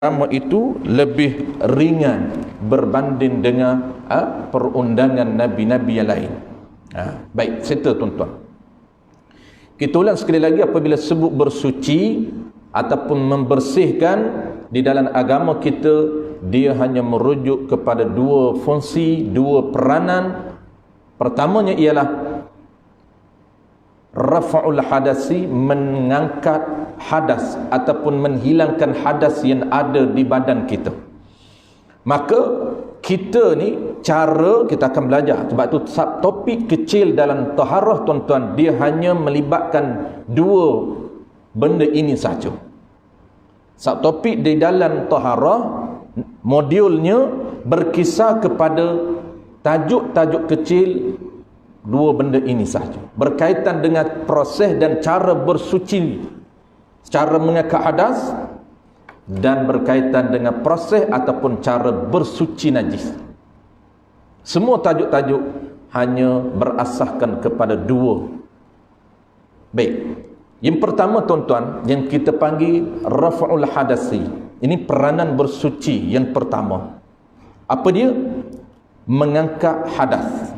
agama itu lebih ringan berbanding dengan perundangan nabi-nabi yang lain. Baik, serta tuan-tuan, kita ulang sekali lagi, apabila sebut bersuci ataupun membersihkan di dalam agama kita, dia hanya merujuk kepada dua fungsi, dua peranan. Pertamanya ialah rafa'ul hadasi, mengangkat hadas ataupun menghilangkan hadas yang ada di badan kita. Maka kita ni, cara kita akan belajar, sebab tu topik kecil dalam taharah tuan-tuan, dia hanya melibatkan dua benda ini saja. Topik di dalam taharah, modulnya berkisar kepada tajuk-tajuk kecil, dua benda ini sahaja, berkaitan dengan proses dan cara bersuci, cara mengangkat hadas, dan berkaitan dengan proses ataupun cara bersuci najis. Semua tajuk-tajuk hanya berasaskan kepada dua. Baik, yang pertama tuan-tuan, yang kita panggil rafa'ul hadasi, ini peranan bersuci yang pertama. Apa dia? Mengangkat hadas.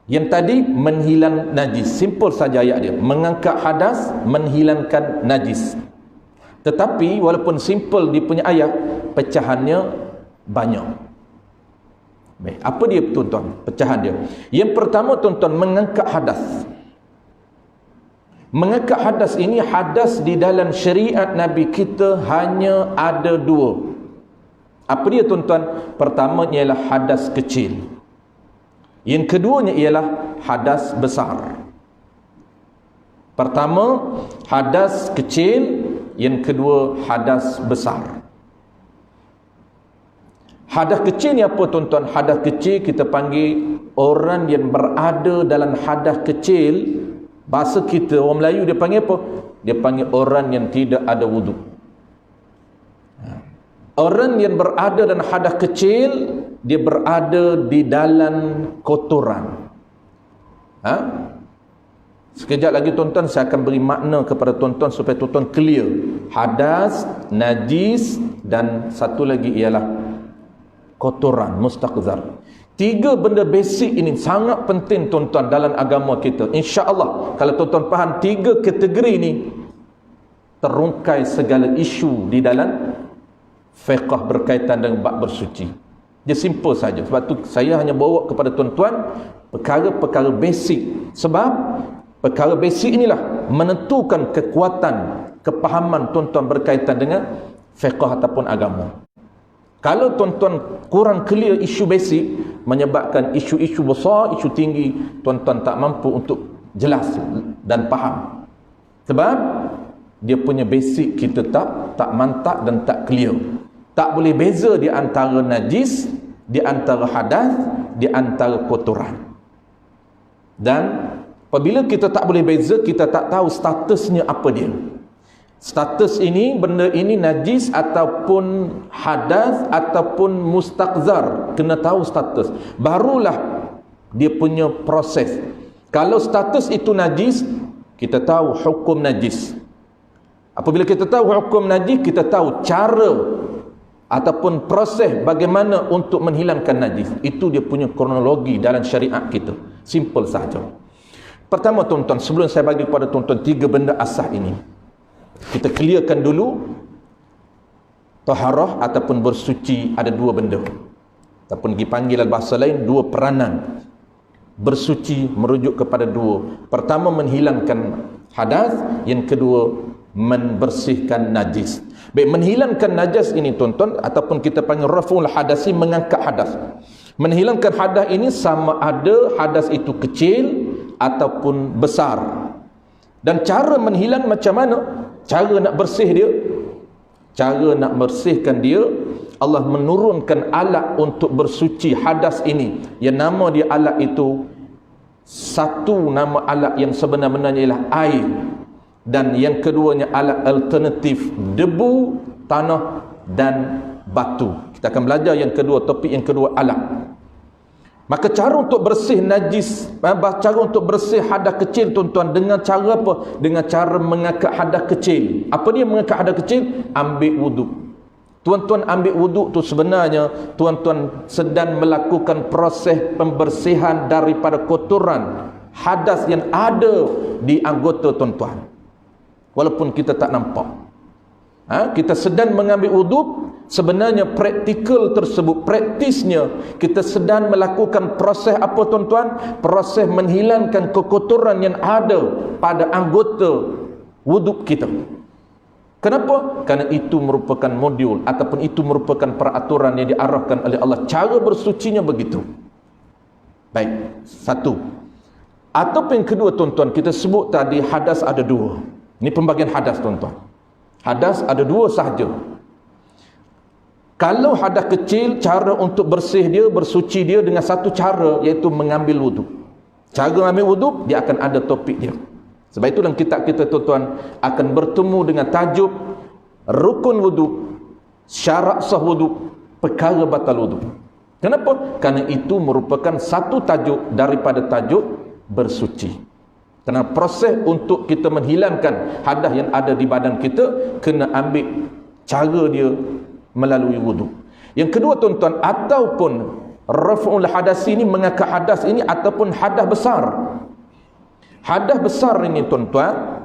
Yang tadi menghilang najis, simple saja ayat dia, mengangkat hadas, menghilangkan najis. Tetapi walaupun simple dia punya ayat, pecahannya banyak. Baik, apa dia tuan-tuan pecahan dia? Yang pertama tuan-tuan, mengangkat hadas. Mengangkat hadas ini, hadas di dalam syariat Nabi kita hanya ada dua. Apa dia tuan-tuan? Pertama ialah hadas kecil, yang keduanya ialah hadas besar. Pertama hadas kecil, yang kedua hadas besar. Hadas kecil ni apa tuan-tuan? Hadas kecil kita panggil orang yang berada dalam hadas kecil. Bahasa kita orang Melayu dia panggil apa? Dia panggil orang yang tidak ada wuduk. Orang yang berada dalam hadas kecil, dia berada di dalam kotoran. Sekejap lagi tuan-tuan saya akan beri makna kepada tuan-tuan supaya tuan-tuan clear. Hadas, najis, dan satu lagi ialah kotoran, mustaqzar. Tiga benda basic ini sangat penting tuan-tuan dalam agama kita. InsyaAllah kalau tuan-tuan faham tiga kategori ini, terungkai segala isu di dalam fiqh berkaitan dengan bab bersuci. Dia simple saja. Sebab tu saya hanya bawa kepada tuan-tuan perkara-perkara basic. Sebab perkara basic inilah menentukan kekuatan kepahaman tuan-tuan berkaitan dengan fiqh ataupun agama. Kalau tuan-tuan kurang clear isu basic, menyebabkan isu-isu besar, isu tinggi, tuan-tuan tak mampu untuk jelas dan faham. Sebab dia punya basic kita tak mantap dan tak clear. Tak boleh beza di antara najis, di antara hadas, di antara kotoran. Dan apabila kita tak boleh beza, kita tak tahu statusnya apa dia. Status ini, benda ini najis ataupun hadas ataupun mustaqzar, kena tahu status. Barulah dia punya proses. Kalau status itu najis, kita tahu hukum najis. Apabila kita tahu hukum najis, kita tahu cara ataupun proses bagaimana untuk menghilangkan najis. Itu dia punya kronologi dalam syariat kita. Simple saja. Pertama tuan-tuan, sebelum saya bagi kepada tuan-tuan tiga benda asas ini, kita clearkan dulu taharah ataupun bersuci ada dua benda, ataupun dipanggil dalam bahasa lain dua peranan. Bersuci merujuk kepada dua. Pertama menghilangkan hadas, yang kedua membersihkan najis. Baik, menghilangkan najis ini tuan-tuan, ataupun kita panggil raf'ul hadasi, mengangkat hadas. Menghilangkan hadas ini sama ada hadas itu kecil ataupun besar. Dan cara menghilang macam mana? Cara nak bersih dia, cara nak bersihkan dia, Allah menurunkan alat untuk bersuci hadas ini, yang nama dia alat itu, satu nama alat yang sebenar-benarnya ialah air, dan yang keduanya alat alternatif debu, tanah dan batu. Kita akan belajar yang kedua, topik yang kedua, alat. Maka cara untuk bersih najis, cara untuk bersih hadas kecil tuan-tuan, dengan cara apa? Dengan cara mengangkat hadas kecil. Apa dia mengangkat hadas kecil? Ambil wuduk. Tuan-tuan ambil wuduk tu sebenarnya tuan-tuan sedang melakukan proses pembersihan daripada kotoran hadas yang ada di anggota tuan-tuan, walaupun kita tak nampak. Kita sedang mengambil wuduk, sebenarnya praktikal tersebut, praktisnya kita sedang melakukan proses apa tuan-tuan? Proses menghilangkan kekotoran yang ada pada anggota wuduk kita. Kenapa? Kerana itu merupakan modul ataupun itu merupakan peraturan yang diarahkan oleh Allah. Cara bersucinya begitu. Baik, satu. Ataupun yang kedua tuan-tuan, kita sebut tadi hadas ada dua. Ini pembagian hadas tuan-tuan. Hadas ada dua sahaja. Kalau hadas kecil, cara untuk bersih dia, bersuci dia dengan satu cara, iaitu mengambil wuduk. Cara mengambil wuduk, dia akan ada topik dia. Sebab itu dalam kitab kita tuan-tuan akan bertemu dengan tajuk rukun wuduk, syarat sah wuduk, perkara batal wuduk. Kenapa? Kerana itu merupakan satu tajuk daripada tajuk bersuci. Kerana proses untuk kita menghilangkan hadas yang ada di badan kita, kena ambil cara dia melalui wuduk. Yang kedua tuan-tuan, ataupun raf'ul hadas ini, mengangkat hadas ini, ataupun hadas besar. Hadas besar ini tuan-tuan,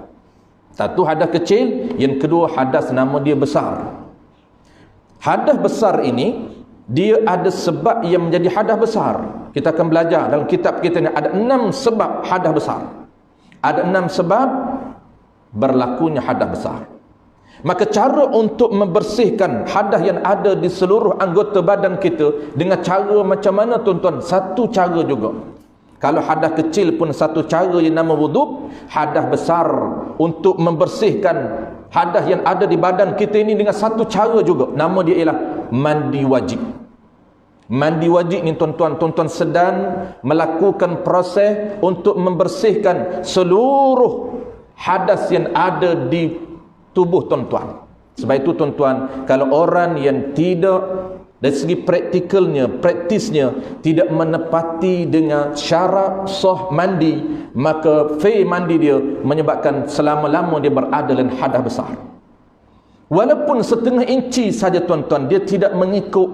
satu hadas kecil, yang kedua hadas nama dia besar. Hadas besar ini dia ada sebab yang menjadi hadas besar. Kita akan belajar dalam kitab kita ni ada 6 sebab hadas besar. Ada 6 sebab berlakunya hadas besar. Maka cara untuk membersihkan hadas yang ada di seluruh anggota badan kita dengan cara macam mana tuan-tuan? Satu cara juga. Kalau hadas kecil pun satu cara yang nama wuduk, hadas besar untuk membersihkan hadas yang ada di badan kita ini dengan satu cara juga. Nama dia ialah mandi wajib. Mandi wajib ni tuan-tuan, tuan-tuan sedang melakukan proses untuk membersihkan seluruh hadas yang ada di tubuh tuan-tuan. Sebab itu tuan-tuan, kalau orang yang tidak dari segi praktikalnya, praktisnya tidak menepati dengan syarat sah mandi, maka mandi dia menyebabkan selama-lama dia berada dalam hadas besar. Walaupun setengah inci saja tuan-tuan, dia tidak mengikut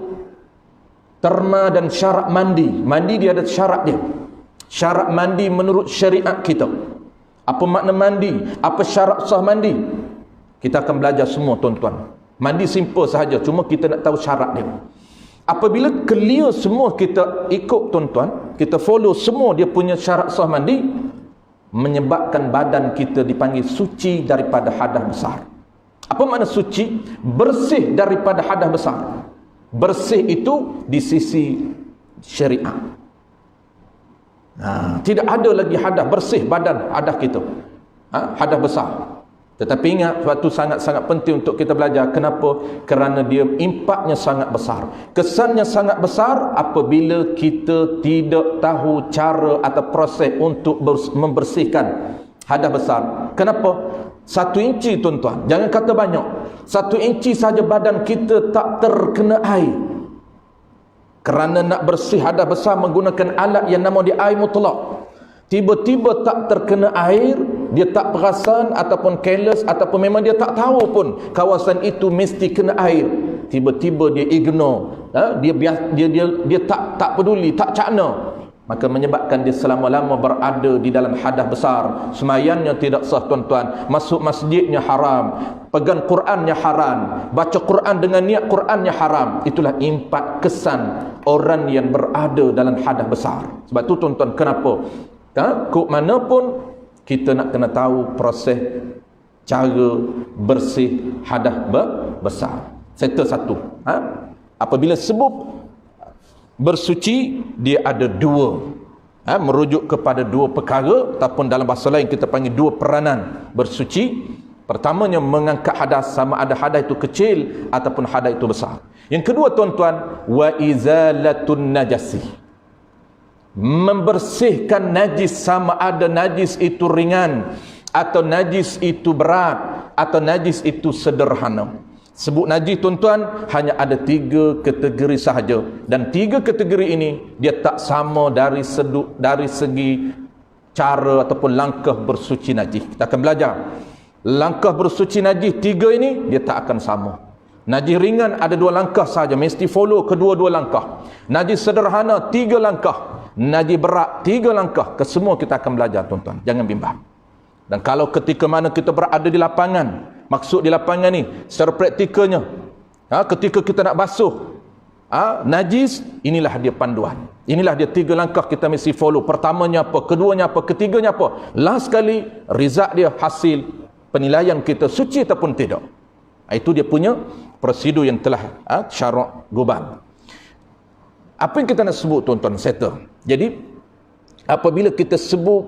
terma dan syarat mandi. Mandi dia ada syarat dia. Syarat mandi menurut syariat kita. Apa makna mandi? Apa syarat sah mandi? Kita akan belajar semua tuan-tuan. Mandi simple sahaja, cuma kita nak tahu syarat dia. Apabila clear semua kita ikut tuan-tuan, kita follow semua dia punya syarat sah mandi, menyebabkan badan kita dipanggil suci daripada hadas besar. Apa makna suci? Bersih daripada hadas besar. Bersih itu di sisi syariat. Tidak ada lagi hadas bersih badan hadas kita. Hadas besar. Tetapi ingat, suatu sangat-sangat penting untuk kita belajar. Kenapa? Kerana dia impaknya sangat besar. Kesannya sangat besar apabila kita tidak tahu cara atau proses untuk membersihkan hadas besar. Kenapa? 1 inci tuan-tuan. Jangan kata banyak. 1 inci saja badan kita tak terkena air. Kerana nak bersih hadas besar menggunakan alat yang nama dia air mutlak. Tiba-tiba tak terkena air, dia tak perasan ataupun careless ataupun memang dia tak tahu pun kawasan itu mesti kena air. Tiba-tiba dia ignore, dia tak peduli, tak cakna. Maka menyebabkan dia selama-lama berada di dalam hadas besar. Sembahyangnya tidak sah tuan-tuan, masuk masjidnya haram, pegang Qurannya haram, baca Quran dengan niat Qurannya haram. Itulah impak kesan orang yang berada dalam hadas besar. Sebab tu tuan-tuan, kenapa? Kok mana pun kita nak kena tahu proses cara bersih hadas besar. Settle satu. Apabila sebut bersuci, dia ada dua. Merujuk kepada dua perkara, ataupun dalam bahasa lain kita panggil dua peranan bersuci. Pertamanya mengangkat hadas, sama ada hadas itu kecil ataupun hadas itu besar. Yang kedua tuan-tuan, wa izalatun najasi. Membersihkan najis, sama ada najis itu ringan atau najis itu berat atau najis itu sederhana. Sebut najis tuan-tuan, hanya ada 3 kategori sahaja, dan 3 kategori ini dia tak sama dari segi cara ataupun langkah bersuci najis. Kita akan belajar langkah bersuci najis 3 ini dia tak akan sama. Najis ringan ada 2 langkah saja, mesti follow kedua-dua langkah. Najis sederhana 3 langkah, najis berat 3 langkah. Kesemua kita akan belajar tuan-tuan, jangan bimbang. Dan kalau ketika mana kita berada di lapangan, maksud di lapangan ni secara praktikalnya, ketika kita nak basuh najis, inilah dia panduan, inilah dia 3 langkah kita mesti follow. Pertamanya apa, keduanya apa, ketiganya apa, last sekali result dia, hasil penilaian kita suci ataupun tidak. Itu dia punya prosedur yang telah syarak guban. Apa yang kita nak sebut tuan-tuan, settle. Jadi apabila kita sebut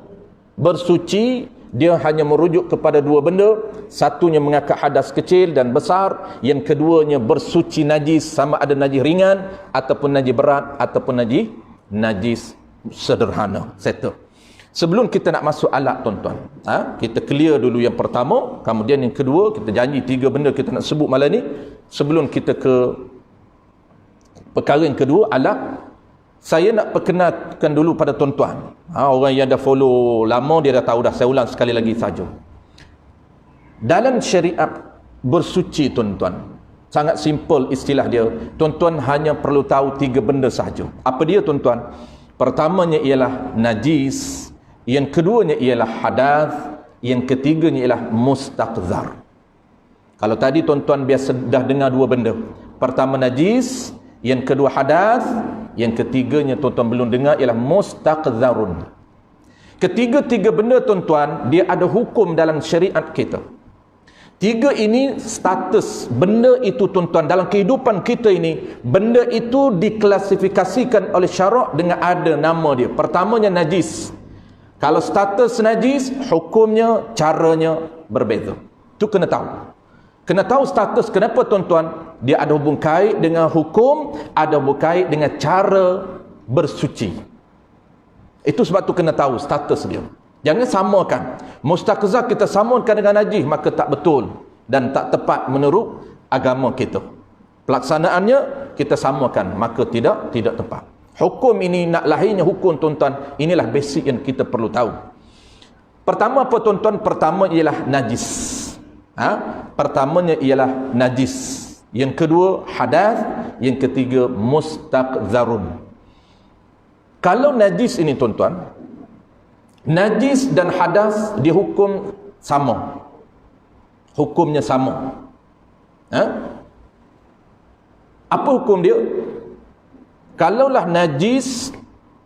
bersuci, dia hanya merujuk kepada 2 benda. Satunya mengangkat hadas kecil dan besar, yang keduanya bersuci najis, sama ada najis ringan ataupun najis berat ataupun najis sederhana. Settle. Sebelum kita nak masuk alat tuan-tuan, kita clear dulu yang pertama, kemudian yang kedua. Kita janji 3 benda kita nak sebut malam ni. Sebelum kita ke perkara yang kedua, alat, saya nak perkenalkan dulu pada tuan-tuan. Orang yang dah follow lama dia dah tahu dah, saya ulang sekali lagi saja. Dalam syariat bersuci tuan-tuan, sangat simple istilah dia. Tuan-tuan hanya perlu tahu 3 benda sahaja. Apa dia tuan-tuan? Pertamanya ialah najis, yang keduanya ialah hadas, yang ketiganya ialah mustaqzar. Kalau tadi tuan-tuan biasa dah dengar 2 benda. Pertama najis, yang kedua hadas, yang ketiganya tuan-tuan belum dengar ialah mustaqzarun. Ketiga-tiga benda tuan-tuan, dia ada hukum dalam syariat kita. 3 ini status benda itu tuan-tuan dalam kehidupan kita ini. Benda itu diklasifikasikan oleh syarak dengan ada nama dia. Pertamanya najis. Kalau status najis, hukumnya, caranya berbeza. Itu kena tahu. Kena tahu status. Kenapa tuan-tuan? Dia ada hubung kait dengan hukum, ada hubung kait dengan cara bersuci. Itu sebab tu kena tahu status dia. Jangan samakan. Mustaqzar kita samakan dengan najis, maka tak betul dan tak tepat menurut agama kita. Pelaksanaannya kita samakan, maka tidak tepat. Hukum ini, nak lahirnya hukum tuan-tuan, inilah basic yang kita perlu tahu. Pertama apa tuan-tuan? Pertama ialah najis. Pertamanya ialah najis. Yang kedua hadas, yang ketiga mustaqzarun. Kalau najis ini tuan-tuan, najis dan hadas dihukum sama. Hukumnya sama. Apa hukum dia? Kalaulah najis,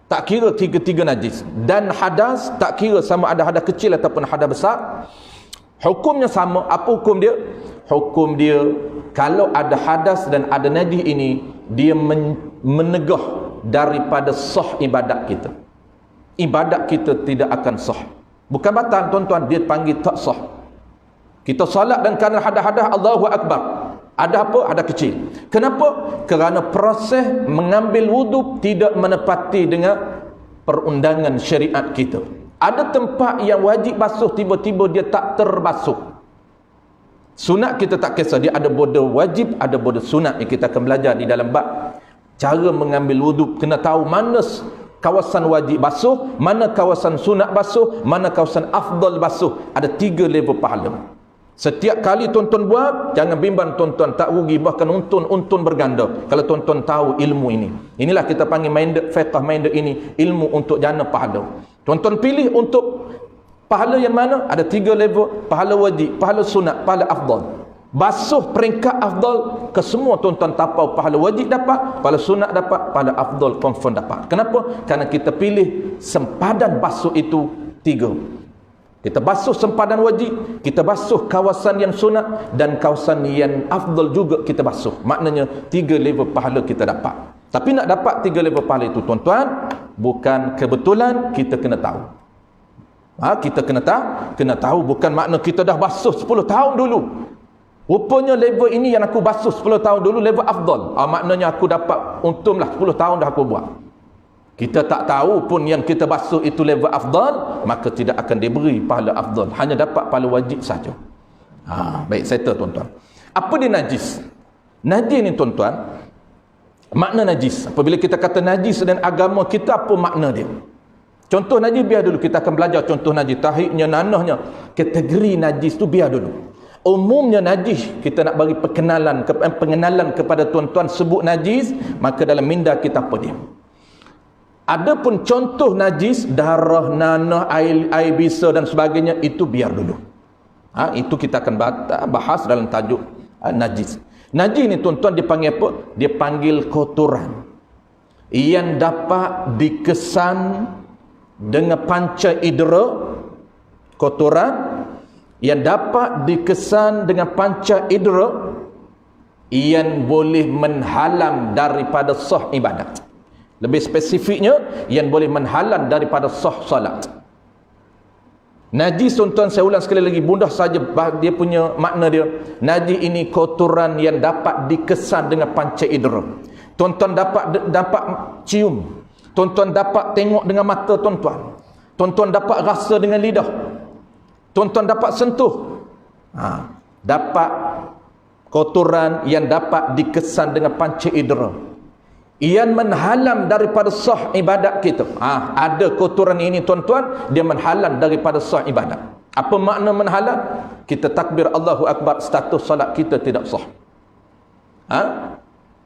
tak kira 3 najis, dan hadas tak kira sama ada hadas kecil ataupun hadas besar, hukumnya sama. Apa hukum dia? Hukum dia, kalau ada hadas dan ada najis ini, dia menegah daripada sah ibadat kita. Ibadat kita tidak akan sah. Bukan batal tuan-tuan, dia panggil tak sah. Kita salat dan kerana hadas-hadas Allahu Akbar, ada apa? Ada kecil. Kenapa? Kerana proses mengambil wuduk tidak menepati dengan perundangan syariat kita. Ada tempat yang wajib basuh, tiba-tiba dia tak terbasuh. Sunat kita tak kisah, dia ada border wajib, ada border sunat yang kita akan belajar di dalam bab cara mengambil wuduk. Kena tahu mana kawasan wajib basuh, mana kawasan sunat basuh, mana kawasan afdal basuh. Ada 3 level pahala. Setiap kali tuan-tuan buat, jangan bimbang tuan-tuan, tak rugi, bahkan untun berganda kalau tuan-tuan tahu ilmu ini. Inilah kita panggil minded fiqh, minded ini ilmu untuk jana pahala. Tuan-tuan pilih untuk pahala yang mana? Ada 3 level: pahala wajib, pahala sunat, pahala afdal. Basuh peringkat afdal, ke semua tuan-tuan tapau pahala wajib dapat, pahala sunat dapat, pahala afdal confirm dapat. Kenapa? Kerana kita pilih sempadan basuh itu 3. Kita basuh sempadan wajib, kita basuh kawasan yang sunat, dan kawasan yang afdal juga kita basuh. Maknanya 3 level pahala kita dapat. Tapi nak dapat 3 level pahala itu tuan-tuan, bukan kebetulan, kita kena tahu. Kita kena tahu, bukan makna kita dah basuh 10 tahun dulu. Rupanya level ini yang aku basuh 10 tahun dulu level afdal. Maknanya aku dapat untung lah 10 tahun dah aku buat. Kita tak tahu pun yang kita basuh itu level afdal, maka tidak akan diberi pahala afdal, hanya dapat pahala wajib saja. Baik, settle tuan-tuan. Apa dia najis? Najis ni tuan-tuan, makna najis. Apabila kita kata najis dan agama kita, apa makna dia? Contoh najis biar dulu, kita akan belajar contoh najis, tahiknya, nanahnya. Kategori najis tu biar dulu. Umumnya najis, kita nak bagi pengenalan kepada tuan-tuan sebut najis, maka dalam minda kita apa dia? Adapun contoh najis, darah, nanah, air bisa dan sebagainya, itu biar dulu. Itu kita akan bahas dalam tajuk najis. Najis ni tuan-tuan dipanggil apa? Dia panggil kotoran yang dapat dikesan dengan panca indera. Kotoran yang dapat dikesan dengan panca indera yang boleh menghalang daripada sah ibadat. Lebih spesifiknya, yang boleh menghalang daripada sah salat. Najis tuan-tuan, saya ulang sekali lagi, mudah saja dia punya makna dia. Najis ini kotoran yang dapat dikesan dengan panca indera. Tuan-tuan dapat cium, tuan-tuan dapat tengok dengan mata tuan-tuan, tuan-tuan dapat rasa dengan lidah, tuan-tuan dapat sentuh. Dapat kotoran yang dapat dikesan dengan panca indera, yang menghalang daripada sah ibadat kita. Ada kotoran ini tuan-tuan, dia menghalang daripada sah ibadat. Apa makna menghalang? Kita takbir Allahu Akbar, status salat kita tidak sah.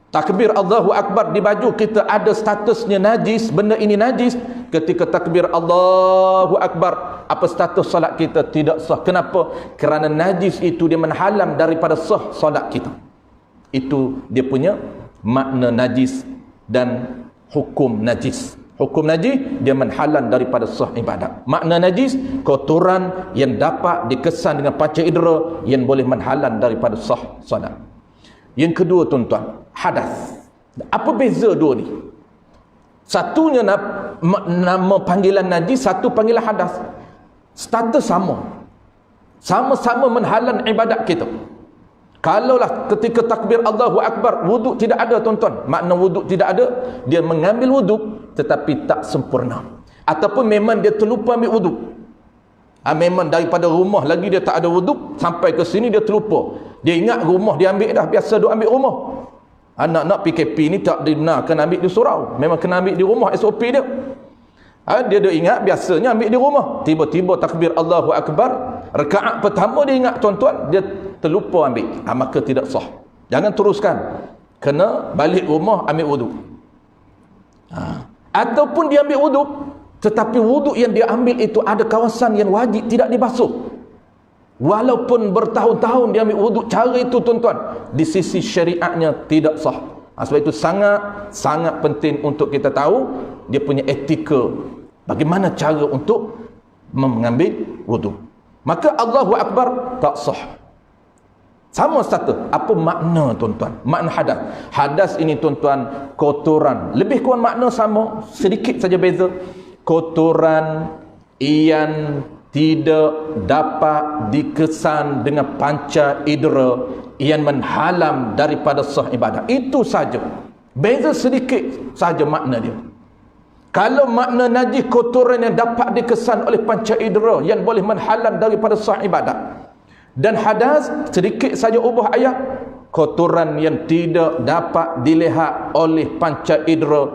Takbir Allahu Akbar di baju kita ada statusnya najis, benda ini najis. Ketika takbir Allahu Akbar, apa status salat kita? Tidak sah. Kenapa? Kerana najis itu dia menghalang daripada sah salat kita. Itu dia punya makna najis dan hukum najis. Hukum najis, dia menghalang daripada sah ibadat. Makna najis, kotoran yang dapat dikesan dengan panca indera yang boleh menghalang daripada sah salat. Yang kedua tuan-tuan, hadas. Apa beza dua ni? Satunya nama panggilan najis, satu panggilan hadas. Status sama. Sama-sama menghalang ibadat kita. Kalaulah ketika takbir Allahu Akbar, wuduk tidak ada tuan-tuan. Makna wuduk tidak ada, dia mengambil wuduk tetapi tak sempurna. Ataupun memang dia terlupa ambil wuduk. Memang daripada rumah lagi dia tak ada wuduk, sampai ke sini dia terlupa. Dia ingat rumah dia ambil dah, biasa duk ambil rumah. Anak-anak PKP ni tak dibenarkan ambil di surau, memang kena ambil di rumah, SOP dia. Dia ingat biasanya ambil di rumah. Tiba-tiba takbir Allahu Akbar, rakaat pertama dia ingat tuan-tuan, dia terlupa ambil. Maka tidak sah. Jangan teruskan. Kena balik rumah ambil wuduk. Ataupun dia ambil wuduk, tetapi wuduk yang dia ambil itu ada kawasan yang wajib tidak dibasuh. Walaupun bertahun-tahun dia ambil wuduk cara itu tuan-tuan, di sisi syariatnya tidak sah. Sebab itu sangat penting untuk kita tahu dia punya etika, bagaimana cara untuk mengambil wuduk. Maka Allahu Akbar tak sah. Sama status. Apa makna tuan-tuan? Makna hadas. Hadas ini tuan-tuan, kotoran. Lebih kurang makna sama, sedikit saja beza. Kotoran yang tidak dapat dikesan dengan panca indera yang menghalang daripada sah ibadat. Itu saja. Beza sedikit saja makna dia. Kalau makna najis, kotoran yang dapat dikesan oleh panca indera yang boleh menghalang daripada sah ibadat. Dan hadas, sedikit saja ubah ayat, kotoran yang tidak dapat dilihat oleh panca indera.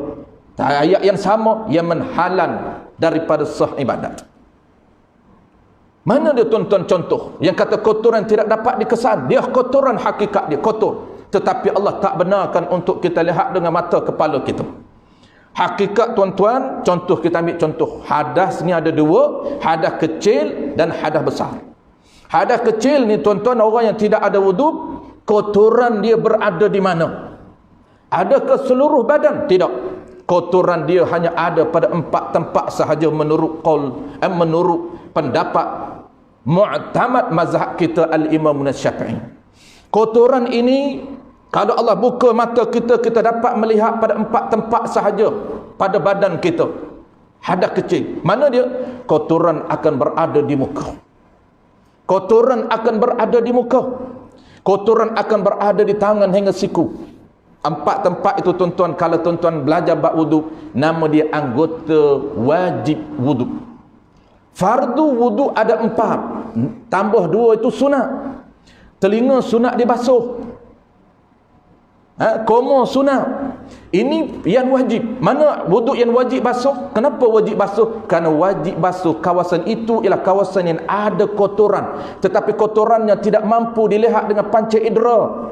Ayat yang sama yang menghalang daripada sah ibadat. Mana dia tuan-tuan contoh yang kata kotoran tidak dapat dikesan? Dia kotoran hakikat dia kotor, tetapi Allah tak benarkan untuk kita lihat dengan mata kepala kita. Hakikat tuan-tuan, contoh kita ambil contoh. Hadas ni ada dua, hadas kecil dan hadas besar. Hadas kecil ni tuan-tuan, orang yang tidak ada wuduk, kotoran dia berada di mana? Adakah seluruh badan? Tidak. Kotoran dia hanya ada pada 4 tempat sahaja menurut pendapat mu'tamad mazhab kita al-Imam Syafi'i. Kotoran ini kalau Allah buka mata kita, kita dapat melihat pada 4 tempat sahaja pada badan kita. Hadas kecil. Mana dia? Kotoran akan berada di muka. Kotoran akan berada di muka. Kotoran akan berada di tangan hingga siku. 4 tempat itu tuan-tuan, kalau tuan-tuan belajar bab wuduk, nama dia anggota wajib wuduk. Fardu wuduk ada 4, tambah 2 itu sunat. Telinga sunat dibasuh. Koma sunat. Ini yang wajib. Mana wuduk yang wajib basuh? Kenapa wajib basuh? Kerana wajib basuh kawasan itu ialah kawasan yang ada kotoran, tetapi kotorannya tidak mampu dilihat dengan panca indera.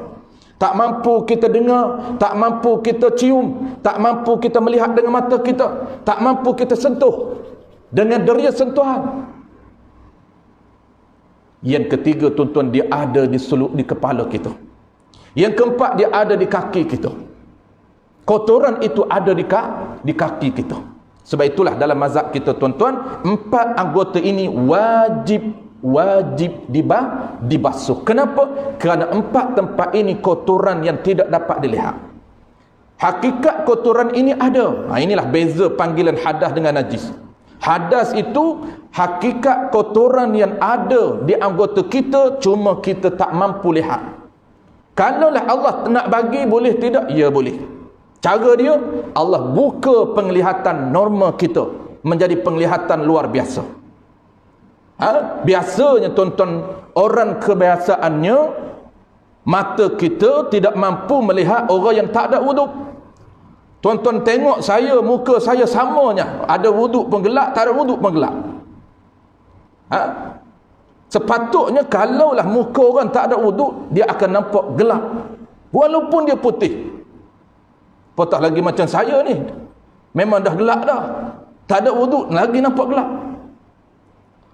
Tak mampu kita dengar, tak mampu kita cium, tak mampu kita melihat dengan mata kita, tak mampu kita sentuh dengan deria sentuhan. Yang ketiga, tuan-tuan, dia ada di kepala kita. Yang keempat, dia ada di kaki kita. Kotoran itu ada di kaki kita. Sebab itulah dalam mazhab kita, tuan-tuan, 4 anggota ini wajib dibasuh. Kenapa? Kerana 4 tempat ini kotoran yang tidak dapat dilihat. Hakikat kotoran ini ada. Inilah beza panggilan hadas dengan najis. Hadas itu hakikat kotoran yang ada di anggota kita, cuma kita tak mampu lihat. Kalaulah Allah nak bagi, boleh tidak? Ya, boleh. Cara dia, Allah buka penglihatan normal kita menjadi penglihatan luar biasa. Biasanya, tuan-tuan, orang kebiasaannya mata kita tidak mampu melihat orang yang tak ada wuduk. Tuan-tuan tengok saya, muka saya samanya, ada wuduk pun gelap, tak ada wuduk pun gelap. Sepatutnya kalaulah muka orang tak ada wuduk, dia akan nampak gelap walaupun dia putih. Patah lagi macam saya ni, memang dah gelap dah, tak ada wuduk lagi nampak gelap.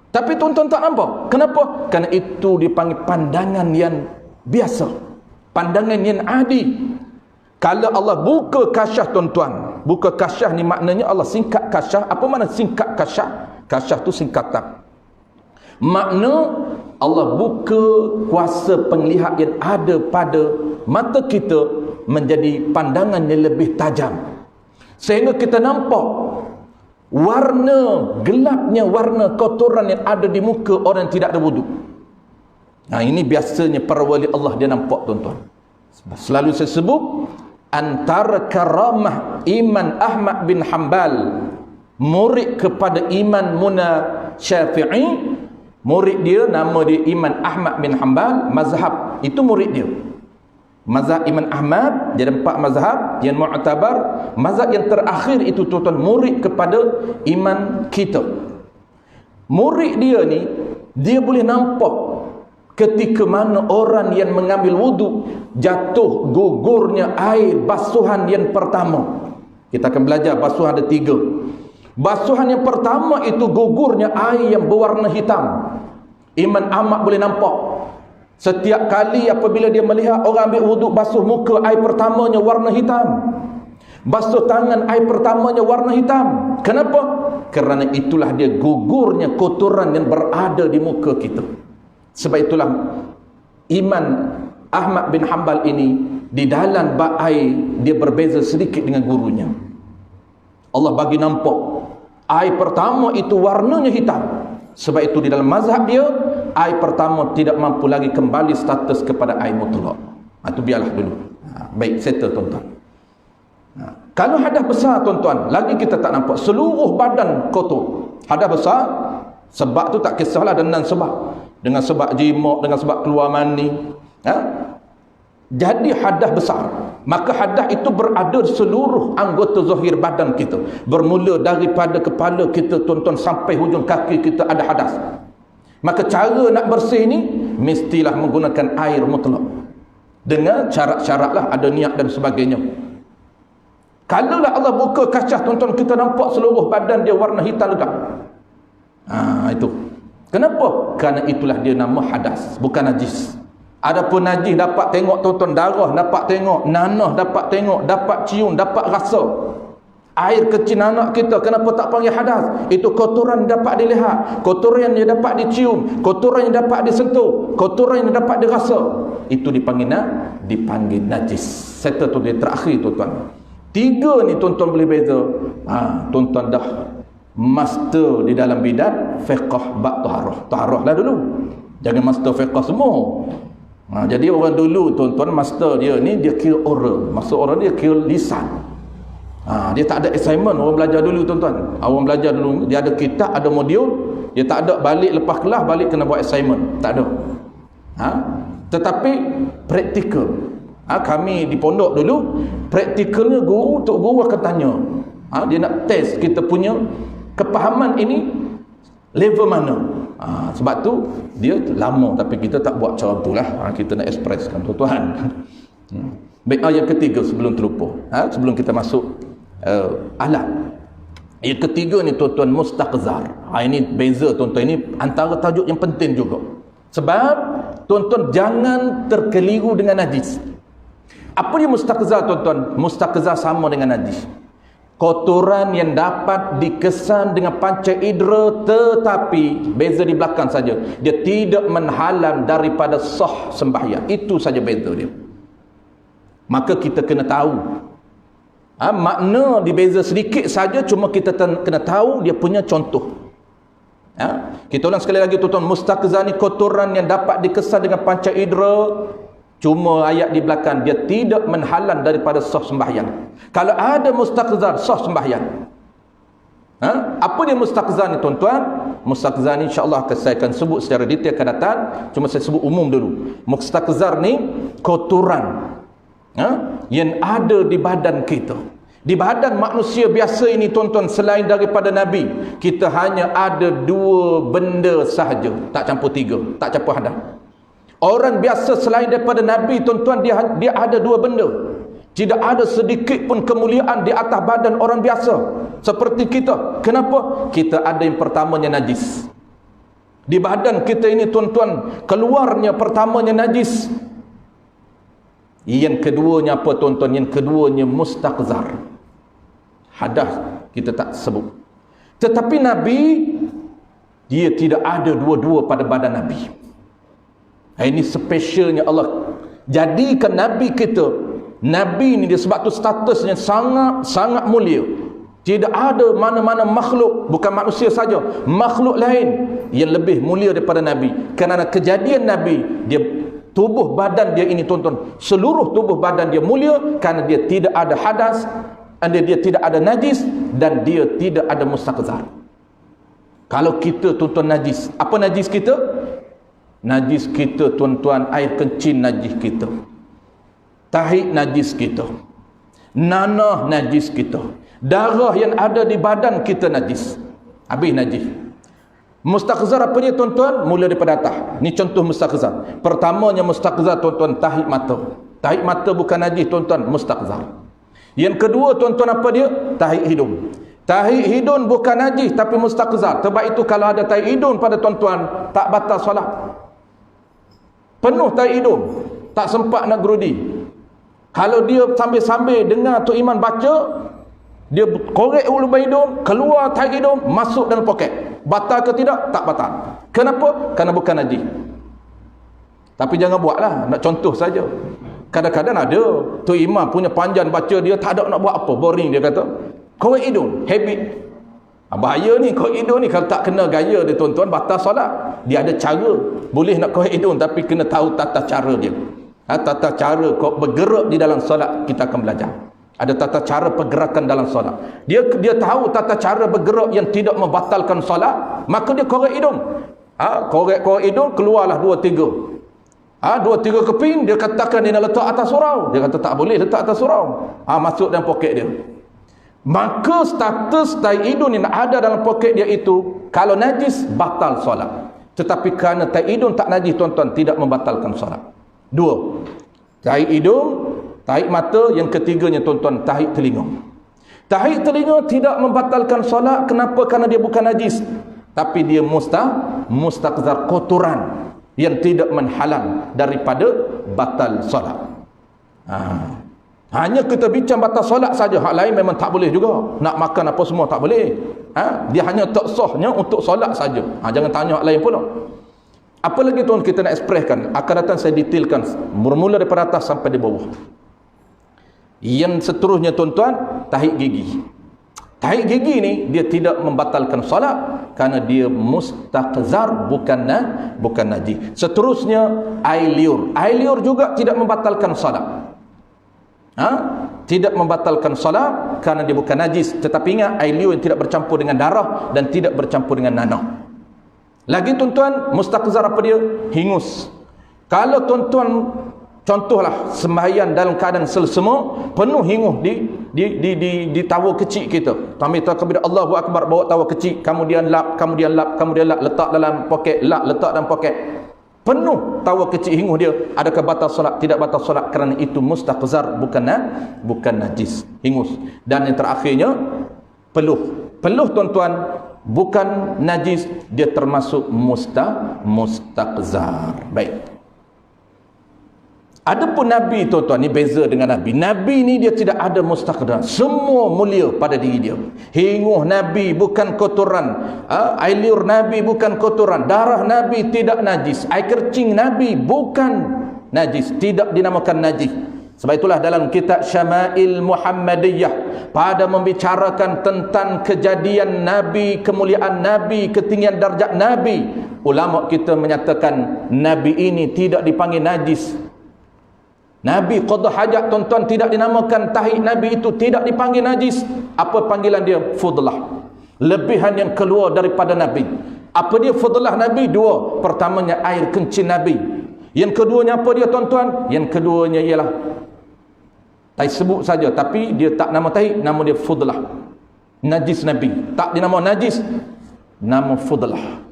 Tapi tuan-tuan tak nampak. Kenapa? Kerana itu dipanggil pandangan yang biasa, pandangan yang adi. Kalau Allah buka kasyaf, tuan-tuan, buka kasyaf ni maknanya Allah singkat kasyaf. Apa makna singkat kasyaf? Kasyaf tu singkatan. Makna Allah buka kuasa penglihat yang ada pada mata kita menjadi pandangan yang lebih tajam, sehingga kita nampak warna gelapnya, warna kotoran yang ada di muka orang yang tidak ada wuduk. Ini biasanya para wali Allah dia nampak, tuan-tuan. Selalu saya sebut, antara karamah Imam Ahmad bin Hanbal, murid kepada Imam Muna Syafi'i, murid dia nama dia Imam Ahmad bin Hanbal, mazhab itu murid dia. Mazhab Imam Ahmad, dia ada 4 mazhab yang mu'tabar. Mazhab yang terakhir itu, tuan-tuan, murid kepada imam kita. Murid dia ni, dia boleh nampak ketika mana orang yang mengambil wuduk jatuh gugurnya air basuhan yang pertama. Kita akan belajar basuhan ada 3. Basuhan yang pertama itu gugurnya air yang berwarna hitam. Imam Ahmad boleh nampak. Setiap kali apabila dia melihat orang ambil wuduk, basuh muka, air pertamanya warna hitam. Basuh tangan, air pertamanya warna hitam. Kenapa? Kerana itulah dia gugurnya kotoran yang berada di muka kita. Sebab itulah Imam Ahmad bin Hanbal ini di dalam bab air dia berbeza sedikit dengan gurunya. Allah bagi nampak air pertama itu warnanya hitam. Sebab itu di dalam mazhab dia, air pertama tidak mampu lagi kembali status kepada air mutlak. Itu biarlah dulu. Baik, settle, tuan-tuan. Kalau hadas besar, tuan-tuan, lagi kita tak nampak, seluruh badan kotor. Hadas besar, sebab tu tak kisahlah dengan sebab. Dengan sebab jima, dengan sebab keluar mani. Jadi hadas besar, maka hadas itu berada di seluruh anggota zahir badan kita. Bermula daripada kepala kita, tuan-tuan, sampai hujung kaki kita ada hadas. Maka cara nak bersih ni mestilah menggunakan air mutlak, dengan syarat-syarat lah, ada niat dan sebagainya. Kalaulah Allah buka kasyaf, tuan-tuan, kita nampak seluruh badan dia warna hitam legap. Itu kenapa? Kerana itulah dia nama hadas, bukan najis. Adapun najis dapat tengok, tuan-tuan, darah dapat tengok, nanah dapat tengok, dapat cium, dapat rasa. Air kecil anak kita, kenapa tak panggil hadas? Itu kotoran dapat dilihat, kotoran yang dapat dicium, kotoran yang dapat disentuh, kotoran yang dapat dirasa. Itu dipanggil najis. Settle tu dia terakhir, tuan-tuan. 3 ni, tuan-tuan, boleh beza. Tuan-tuan dah master di dalam bidang fiqh bab taharah. Taharah lah dulu. Jangan master fiqh semua. Jadi orang dulu, tuan-tuan, master dia ni dia kira oral. Maksud orang dia kira lisan. Dia tak ada assignment. Orang belajar dulu, tuan-tuan. Orang belajar dulu, dia ada kitab, ada modul. Dia tak ada balik lepas kelas, balik kena buat assignment. Tak ada. Tetapi praktikal, kami di pondok dulu, praktikalnya tok guru akan tanya, dia nak test kita punya kepahaman ini level mana. Sebab tu dia lama, tapi kita tak buat cara tu lah. Kita nak ekspreskan tuan-tuan. Baik, yang ketiga sebelum terlupa, sebelum kita masuk alat. Yang ketiga ni tuan-tuan, mustaqzar. Ini beza tuan-tuan, ini antara tajuk yang penting juga. Sebab tuan-tuan jangan terkeliru dengan najis. Apa dia mustaqzar tuan-tuan? Mustaqzar sama dengan najis. Kotoran yang dapat dikesan dengan panca indera, tetapi beza di belakang saja. Dia tidak menghalang daripada sah sembahyang. Itu saja beza dia. Maka kita kena tahu. Makna dibeza sedikit saja, cuma kita kena tahu dia punya contoh. Kita ulang sekali lagi tuan-tuan, mustaqzar ni kotoran yang dapat dikesan dengan panca indera. Cuma ayat di belakang, dia tidak menghalang daripada sah sembahyang. Kalau ada mustaqzar, sah sembahyang. Apa dia mustaqzar ni tuan-tuan? Mustaqzar ni insya-Allah saya akan sebut secara detail akan datang. Cuma saya sebut umum dulu. Mustaqzar ni kotoran yang ada di badan kita. Di badan manusia biasa ini tuan-tuan, selain daripada Nabi, kita hanya ada 2 benda sahaja, tak campur 3, tak campur hadas. Orang biasa selain daripada Nabi tuan-tuan, dia ada 2 benda. Tidak ada sedikit pun kemuliaan di atas badan orang biasa seperti kita. Kenapa? Kita ada yang pertamanya najis. Di badan kita ini tuan-tuan, keluarnya pertamanya najis. Yang keduanya apa tuan-tuan? Yang keduanya mustaqzar. Hadas kita tak sebut. Tetapi Nabi, dia tidak ada 2-2 pada badan Nabi. Ini spesialnya Allah jadikan Nabi kita. Nabi ni dia sebab tu statusnya sangat mulia. Tidak ada mana-mana makhluk, bukan manusia saja, makhluk lain yang lebih mulia daripada Nabi. Kerana kejadian Nabi, dia tubuh badan dia ini tuan-tuan, seluruh tubuh badan dia mulia kerana dia tidak ada hadas, dia tidak ada najis, dan dia tidak ada mustaqzar. Kalau kita tuan-tuan najis, apa najis kita? Najis kita tuan-tuan, air kencing najis kita, tahid najis kita, nanah najis kita, darah yang ada di badan kita najis, habis najis. Mustaqzar apa dia tuan-tuan? Mula daripada atas. Ni contoh mustaqzar. Pertamanya mustaqzar tuan-tuan, tahid mata. Tahid mata bukan najis tuan-tuan, mustaqzar. Yang kedua tuan-tuan apa dia? Tahid hidung. Tahid hidung bukan najis tapi mustaqzar. Sebab itu kalau ada tahid hidung pada tuan-tuan, tak batal solat. Penuh tahid hidung, tak sempat nak gerudi. Kalau dia sambil-sambil dengar Tok Iman baca, dia korek ulu hidung, keluar tahid hidung, masuk dalam poket. Batal ke tidak? Tak batal. Kenapa? Kerana bukan najis. Tapi jangan buatlah, nak contoh saja. Kadang-kadang ada Tok Imam punya panjang baca, dia tak ada nak buat apa, boring dia kata. Korek hidung, habit. Bahaya ni korek hidung ni, kalau tak kena gaya dia tuan-tuan, batal solat. Dia ada cara, boleh nak korek hidung, tapi kena tahu tata cara dia. Tata cara kau bergerak di dalam solat, kita akan belajar. Ada tata cara pergerakan dalam solat. Dia tahu tata cara bergerak yang tidak membatalkan solat, maka dia korek hidung. Korek hidung, keluarlah 2-3. 2-3 keping, dia katakan dia nak letak atas surau. Dia kata tak boleh letak atas surau. Masuk dalam poket dia. Maka status tahid hidung yang ada dalam poket dia itu, kalau najis, batal solat. Tetapi kerana tahid hidung tak najis tuan-tuan, tidak membatalkan solat. 2. Tahid hidung, tahid mata. Yang ketiganya tuan-tuan, tahid telinga. Tahid telinga tidak membatalkan solat. Kenapa? Kerana dia bukan najis, tapi dia mustaqzar, kotoran yang tidak menghalang daripada batal solat. Hanya kita bincang batal solat saja, hak lain memang tak boleh juga. Nak makan apa semua tak boleh. Dia hanya tak sahnya untuk solat saja. Jangan tanya hak lain pula. Apa lagi tuan kita nak ekspreskan? Akan datang saya detailkan mula daripada atas sampai di bawah. Yang seterusnya tuan-tuan, tahid gigi. Tahid gigi ni dia tidak membatalkan solat kerana dia mustaqzar, bukan najis. Seterusnya air liur. Air liur juga tidak membatalkan solat. Tidak membatalkan solat kerana dia bukan najis. Tetapi ingat, air liur yang tidak bercampur dengan darah dan tidak bercampur dengan nanah. Lagi tuan-tuan, mustaqzar apa dia? Hingus. Kalau tuan-tuan contohlah sembahyang dalam keadaan selesema penuh hinguh di tawa kecil kita. Kami takbir Allahu akbar, bawa tawa kecil, kemudian lap, letak dalam poket, letak dalam poket. Penuh tawa kecil hinguh dia. Adakah batal solat? Tidak batal solat, kerana itu mustaqzar, bukan najis, hingus. Dan yang terakhirnya peluh tuan-tuan bukan najis, dia termasuk mustaqzar. Baik. Adapun Nabi tuan-tuan, ni beza dengan Nabi. Nabi ni dia tidak ada mustaqzar. Semua mulia pada diri dia. Hinguh Nabi bukan kotoran. Air liur Nabi bukan kotoran. Darah Nabi tidak najis. Air kercing Nabi bukan najis. Tidak dinamakan najis. Sebab itulah dalam kitab Syama'il Muhammadiyah, pada membicarakan tentang kejadian Nabi, kemuliaan Nabi, ketinggian darjat Nabi, ulama kita menyatakan Nabi ini tidak dipanggil najis. Nabi qada hajat tuan-tuan tidak dinamakan tahi. Nabi itu tidak dipanggil najis. Apa panggilan dia? Fudlah. Lebihan yang keluar daripada Nabi. Apa dia fudlah Nabi? Dua. Pertamanya air kencing Nabi. Yang keduanya apa dia tuan-tuan? Yang keduanya ialah tahi sebut saja, tapi dia tak nama tahi, nama dia fudlah. Najis Nabi. Tak dinama najis, nama fudlah.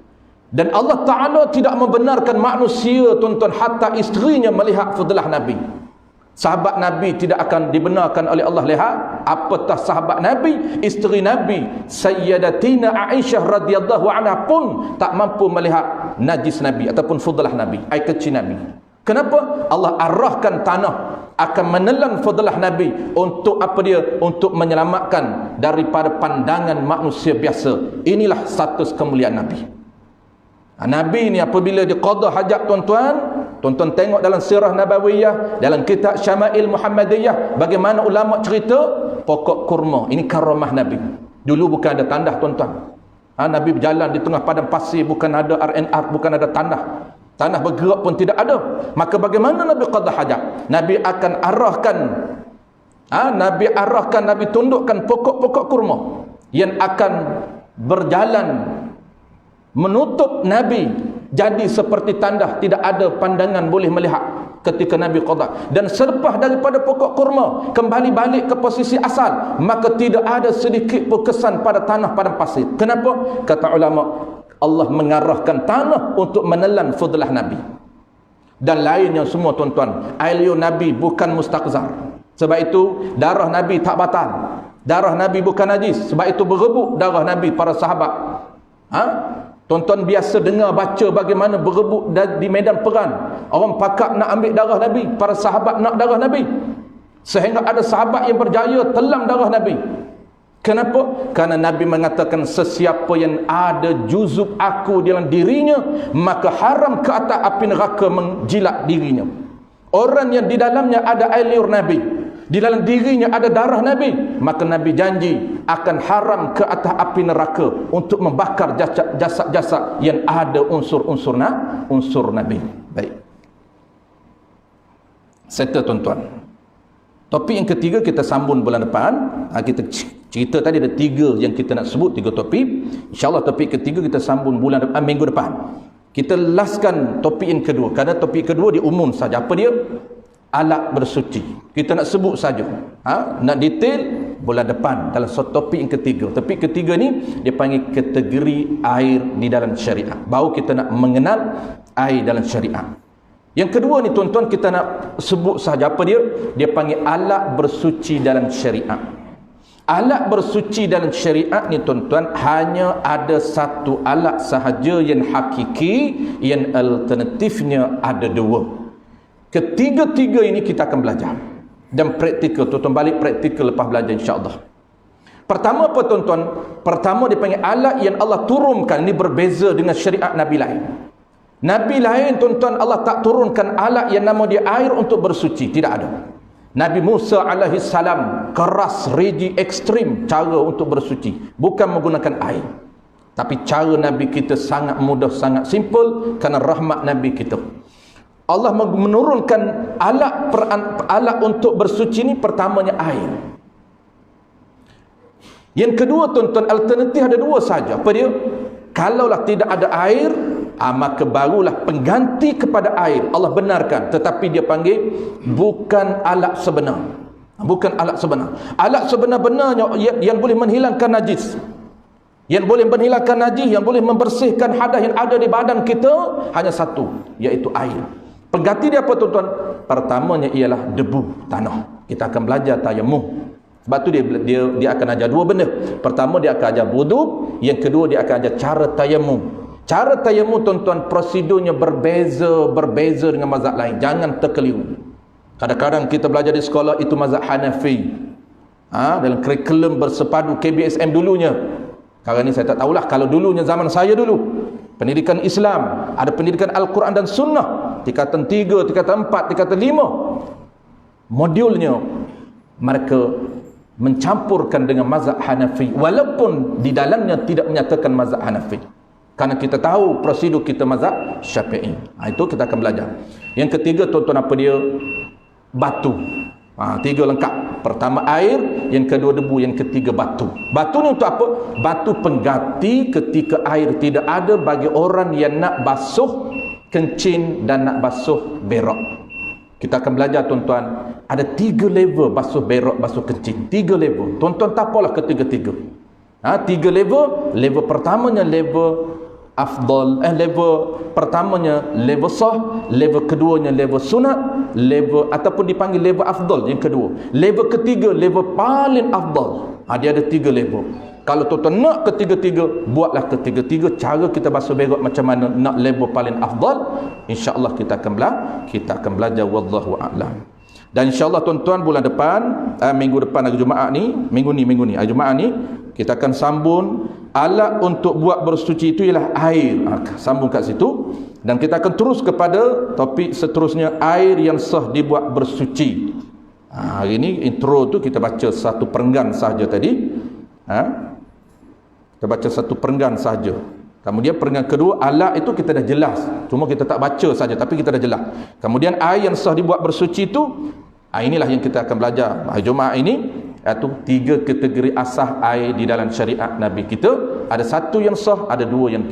Dan Allah Ta'ala tidak membenarkan manusia tuan-tuan, hatta isterinya melihat fudlah Nabi. Sahabat Nabi tidak akan dibenarkan oleh Allah lihat. Apatah sahabat Nabi, isteri Nabi Sayyidatina Aisyah radhiyallahu anha pun tak mampu melihat najis Nabi ataupun fudlah Nabi, air kecil Nabi. Kenapa? Allah arahkan tanah akan menelan fudlah Nabi untuk apa dia? Untuk menyelamatkan daripada pandangan manusia biasa. Inilah status kemuliaan Nabi. Nabi ni apabila dia qada hajat tuan-tuan tengok dalam sirah Nabawiyah, dalam kitab Syama'il Muhammadiyah, bagaimana ulama cerita pokok kurma. Ini karamah Nabi. Dulu bukan ada tandah tuan-tuan. Nabi berjalan di tengah padang pasir, bukan ada RNR, bukan ada tandah. Tanah bergerak pun tidak ada. Maka bagaimana Nabi qada hajat? Nabi akan arahkan Nabi tundukkan pokok-pokok kurma yang akan berjalan menutup Nabi, jadi seperti tandah, tidak ada pandangan boleh melihat ketika Nabi qada. Dan selepas daripada pokok kurma kembali balik ke posisi asal, maka tidak ada sedikit pun kesan pada tanah padang pasir. Kenapa? Kata ulama, Allah mengarahkan tanah untuk menelan fudlah Nabi. Dan lainnya semua tuan-tuan, air liur Nabi bukan mustaqzar. Sebab itu darah Nabi tak batal. Darah Nabi bukan najis. Sebab itu berebut darah Nabi para sahabat. Tuan-tuan biasa dengar baca bagaimana berebut di medan perang. Orang pakak nak ambil darah Nabi, para sahabat nak darah Nabi. Sehingga ada sahabat yang berjaya telan darah Nabi. Kenapa? Karena Nabi mengatakan, sesiapa yang ada juzub aku dalam dirinya, maka haram ke atas api neraka menjilat dirinya. Orang yang di dalamnya ada air liur Nabi, di dalam dirinya ada darah Nabi, maka Nabi janji akan haram ke atas api neraka untuk membakar jasad-jasad yang ada unsur Nabi. Baik. Settle tuan-tuan. Topik yang ketiga kita sambung bulan depan. Kita cerita tadi ada 3 yang kita nak sebut, 3 topik. InsyaAllah topik ketiga kita sambung bulan depan, minggu depan. Kita laskan topik yang kedua, kerana topik kedua dia umum saja. Apa dia? Alat bersuci. Kita nak sebut saja. Nak detail bulan depan dalam topik yang ketiga. Topik ketiga ni dia panggil kategori air di dalam syariat. Baru kita nak mengenal air dalam syariat. Yang kedua ni tuan-tuan, kita nak sebut saja apa dia? Dia panggil alat bersuci dalam syariat. Alat bersuci dalam syariat ni tuan-tuan, hanya ada satu alat sahaja yang hakiki, yang alternatifnya ada 2. Ketiga-tiga ini kita akan belajar. Dan praktikal, tuan-tuan balik praktikal lepas belajar insya-Allah. Pertama apa tuan-tuan? Pertama dia panggil alat yang Allah turunkan. Ini berbeza dengan syariat Nabi lain. Nabi lain tuan-tuan, Allah tak turunkan alat yang nama dia air untuk bersuci. Tidak ada. Nabi Musa alaihi salam keras, rigid, ekstrim cara untuk bersuci. Bukan menggunakan air. Tapi cara Nabi kita sangat mudah, sangat simple, kerana rahmat Nabi kita. Allah menurunkan alat untuk bersuci ni, pertamanya air. Yang kedua tuan-tuan, alternatif ada 2 saja. Apa dia? Kalaulah tidak ada air, maka barulah pengganti kepada air. Allah benarkan, tetapi dia panggil bukan alat sebenar. Bukan alat sebenar. Alat sebenar-benarnya yang boleh menghilangkan najis, yang boleh menghilangkan najis, yang boleh membersihkan hadas yang ada di badan kita, hanya satu, iaitu air. Pengganti dia apa tuan-tuan? Pertamanya ialah debu tanah. Kita akan belajar tayamum. Sebab tu dia akan ajar dua benda. Pertama dia akan ajar wudu, yang kedua dia akan ajar cara tayamum. Cara tayamum tuan-tuan, prosedurnya berbeza dengan mazhab lain. Jangan terkeliru. Kadang-kadang kita belajar di sekolah itu mazhab Hanafi. Dalam kurikulum bersepadu KBSM dulunya. Sekarang ni saya tak tahulah. Kalau dulunya zaman saya dulu, pendidikan Islam, ada pendidikan Al-Quran dan Sunnah, tingkatan 3, tingkatan 4, tingkatan 5. Modulnya mereka mencampurkan dengan mazhab Hanafi, walaupun di dalamnya tidak menyatakan mazhab Hanafi, kerana kita tahu prosedur kita mazhab Syafi'i. Itu kita akan belajar. Yang ketiga tuan-tuan, apa dia? Batu. Tiga lengkap. Pertama air, yang kedua debu, yang ketiga batu. Batu ni untuk apa? Batu pengganti ketika air tidak ada bagi orang yang nak basuh kencing dan nak basuh berak. Kita akan belajar tuan-tuan, ada 3 level basuh berak, basuh kencing. 3 level. Tuan-tuan tak apalah ketiga-tiga. 3 level. Level pertamanya level afdal, level pertamanya level sah, level keduanya level sunat, level ataupun dipanggil level afdal yang kedua. Level ketiga level paling afdal. Dia ada 3 level. Kalau tuan-tuan nak ketiga-tiga, buatlah ketiga-tiga. Cara kita basuh berak macam mana nak level paling afdal, insya-Allah kita akan belajar wallahu a'lam. Dan insya-Allah tuan-tuan bulan depan, minggu depan hari Jumaat ni, minggu ni hari Jumaat ni kita akan sambung alat untuk buat bersuci itu ialah air. Sambung kat situ, dan kita akan terus kepada topik seterusnya, air yang sah dibuat bersuci. Hari ni intro tu kita baca satu perenggan sahaja tadi. Kita baca satu perenggan sahaja. Kemudian perenggan kedua, alat itu kita dah jelas, cuma kita tak baca saja, tapi kita dah jelas. Kemudian air yang sah dibuat bersuci itu, inilah yang kita akan belajar hari Jumaat ini, iaitu 3 kategori asas air di dalam syariat Nabi kita. Ada 1 yang sah, ada 2 yang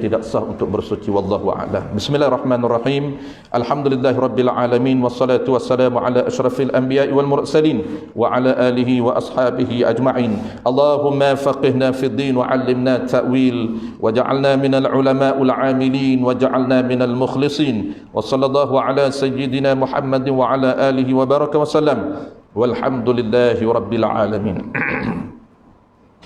tidak sah untuk bersuci. Wallahu a'lam. Bismillahirrahmanirrahim. Alhamdulillahirabbil alamin, wassalatu wassalamu ala asyrafil anbiya'i wal mursalin wa ala alihi wa ashabihi ajma'in. Allahumma faqihna fid din wa 'allimna ta'wil waj'alna minal ulama'il 'amilin waj'alna minal mukhlisin. Wa sallallahu ala sayyidina Muhammadin wa ala alihi wa baraka wa sallam. Walhamdulillahi rabbil alamin.